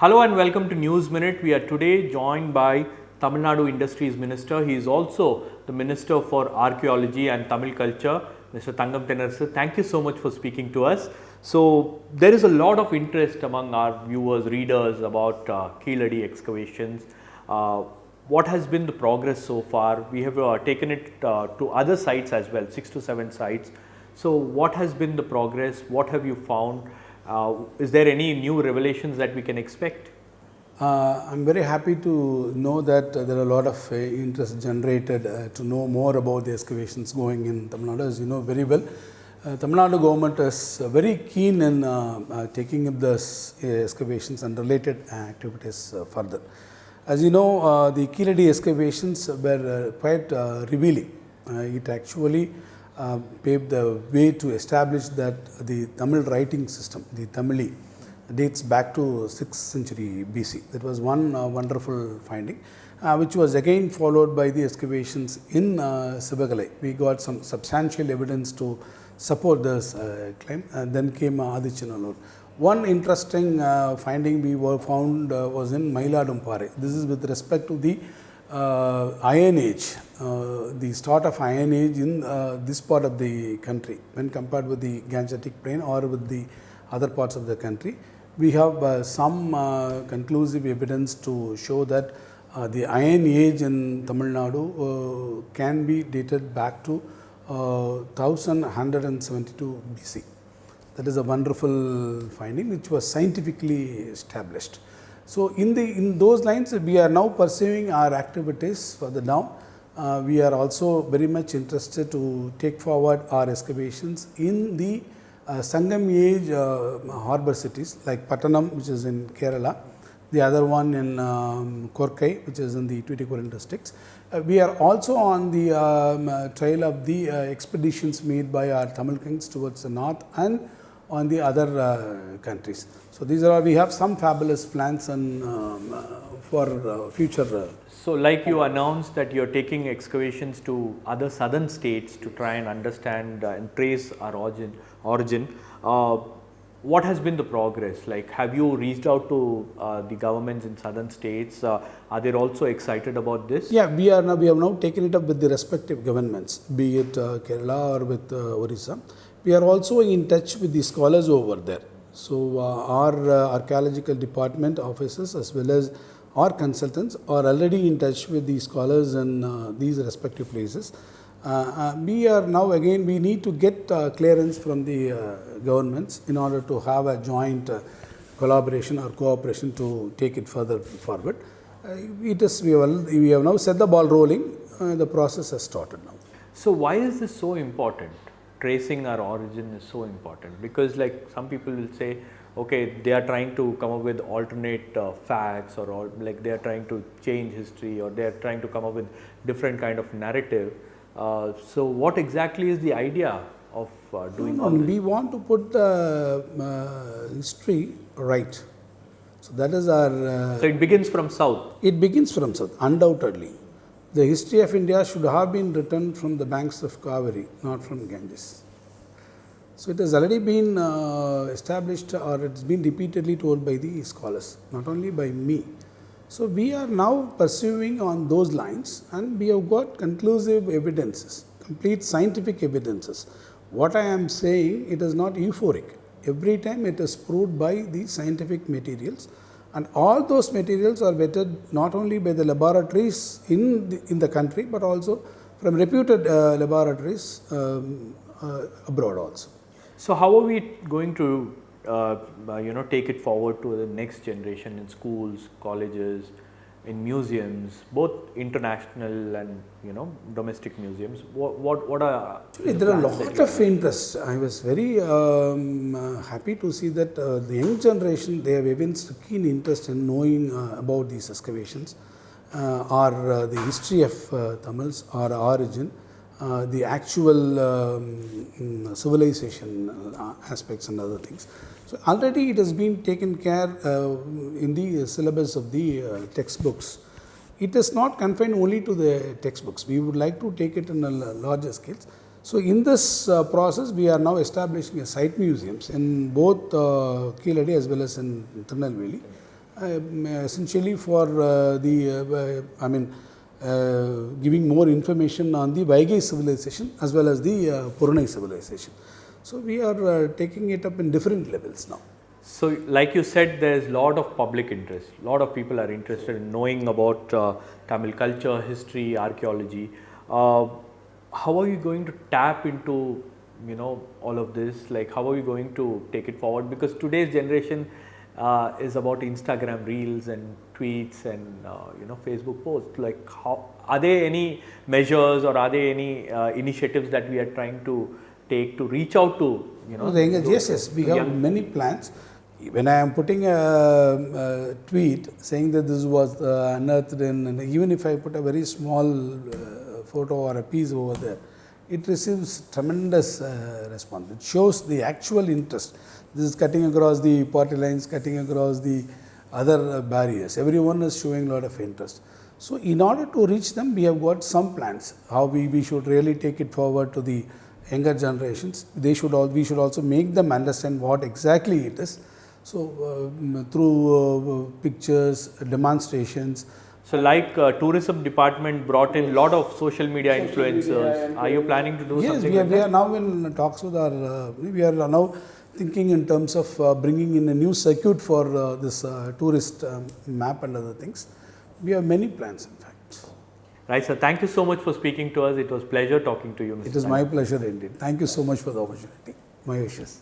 Hello and welcome to News Minute. We are today joined by Tamil Nadu Industries Minister. He is also the Minister for Archaeology and Tamil Culture, Mr. Thangam Thennarasu. Thank you so much for speaking to us. So, there is a lot of interest among our viewers, readers about Keezhadi excavations. What has been the progress so far? We have taken it to other sites as well, 6 to 7 sites. So, what has been the progress? What have you found? Is there any new revelations that we can expect? I'm very happy to know that there are a lot of interest generated to know more about the excavations going in Tamil Nadu. As you know very well, Tamil Nadu government is very keen in taking up the excavations and related activities further. As you know, the Keezhadi excavations were quite revealing. It actually paved the way to establish that the Tamil writing system, the Tamili, dates back to 6th century BC. That was one wonderful finding, which was again followed by the excavations in Sivagalai. We got some substantial evidence to support this claim. Then came Adichanallur. One interesting finding we found was in Mayiladumparai. This is with respect to the Iron Age, the start of Iron Age in this part of the country when compared with the Gangetic Plain or with the other parts of the country. We have some conclusive evidence to show that the Iron Age in Tamil Nadu can be dated back to 1172 BC. That is a wonderful finding which was scientifically established. So, in those lines, we are now pursuing our activities further down. We are also very much interested to take forward our excavations in the Thangam age harbour cities like Pattanam, which is in Kerala, the other one in Korkai, which is in the Tuticorin districts. We are also on the trail of the expeditions made by our Tamil kings towards the north and on the other countries. So, these are we have some fabulous plans and for future. So, like you announced that you are taking excavations to other southern states to try and understand and trace our origin. What has been the progress? Like, have you reached out to the governments in southern states? Are they also excited about this? Yeah, we have now taken it up with the respective governments, be it Kerala or with Orissa. We are also in touch with the scholars over there. So, our archaeological department officers as well as our consultants are already in touch with the scholars in these respective places. We are now again, we need to get clearance from the governments in order to have a joint collaboration or cooperation to take it further forward. We have now set the ball rolling, the process has started now. So, why is this so important? Tracing our origin is so important because, like, some people will say, okay, they are trying to come up with alternate facts or like they are trying to change history or they are trying to come up with different kind of narrative. So, what exactly is the idea of doing all this? We want to put the history right. So, that is our. So, it begins from south. It begins from south, undoubtedly. The history of India should have been written from the banks of Cauvery, not from Ganges. So, it has already been established or it has been repeatedly told by the scholars, not only by me. So, we are now pursuing on those lines and we have got conclusive evidences, complete scientific evidences. What I am saying, it is not euphoric. Every time it is proved by the scientific materials. And all those materials are vetted not only by the laboratories in the country, but also from reputed laboratories abroad also. So, how are we going to take it forward to the next generation in schools, colleges, in museums, both international and domestic museums? What are actually there are a lot of interest. I was very happy to see that the young generation, they have evinced keen interest in knowing about these excavations or the history of Tamils, our origin, the actual civilization aspects and other things. So, already it has been taken care in the syllabus of the textbooks. It is not confined only to the textbooks. We would like to take it in a larger scale. So, in this process, we are now establishing a site museums in both Keezhadi as well as in Thennarasu. essentially for giving more information on the Vaigai civilization as well as the Purnai civilization. So we are taking it up in different levels now. So, like you said, there is a lot of public interest. A lot of people are interested in knowing about Tamil culture, history, archaeology. How are you going to tap into, all of this? Like, how are you going to take it forward? Because today's generation is about Instagram reels and tweets and Facebook posts. Like, how are there any measures or are there any initiatives that we are trying to take to reach out to yes, we have many plans. When I am putting a tweet saying that this was unearthed in, and even if I put a very small photo or a piece over there, it receives tremendous response. It shows the actual interest. This is cutting across the party lines, cutting across the other barriers. Everyone is showing a lot of interest. So in order to reach them, we have got some plans, how we should really take it forward to the younger generations. We should also make them understand what exactly it is. So through pictures, demonstrations. So like tourism department brought in a lot of social media influencers. Are you planning to do something like that? We are now in talks with our, we are now thinking in terms of bringing in a new circuit for this tourist map and other things. We have many plans in fact. Right, sir. Thank you so much for speaking to us. It was a pleasure talking to you, Mr. It is my pleasure indeed. Thank you so much for the opportunity. My wishes.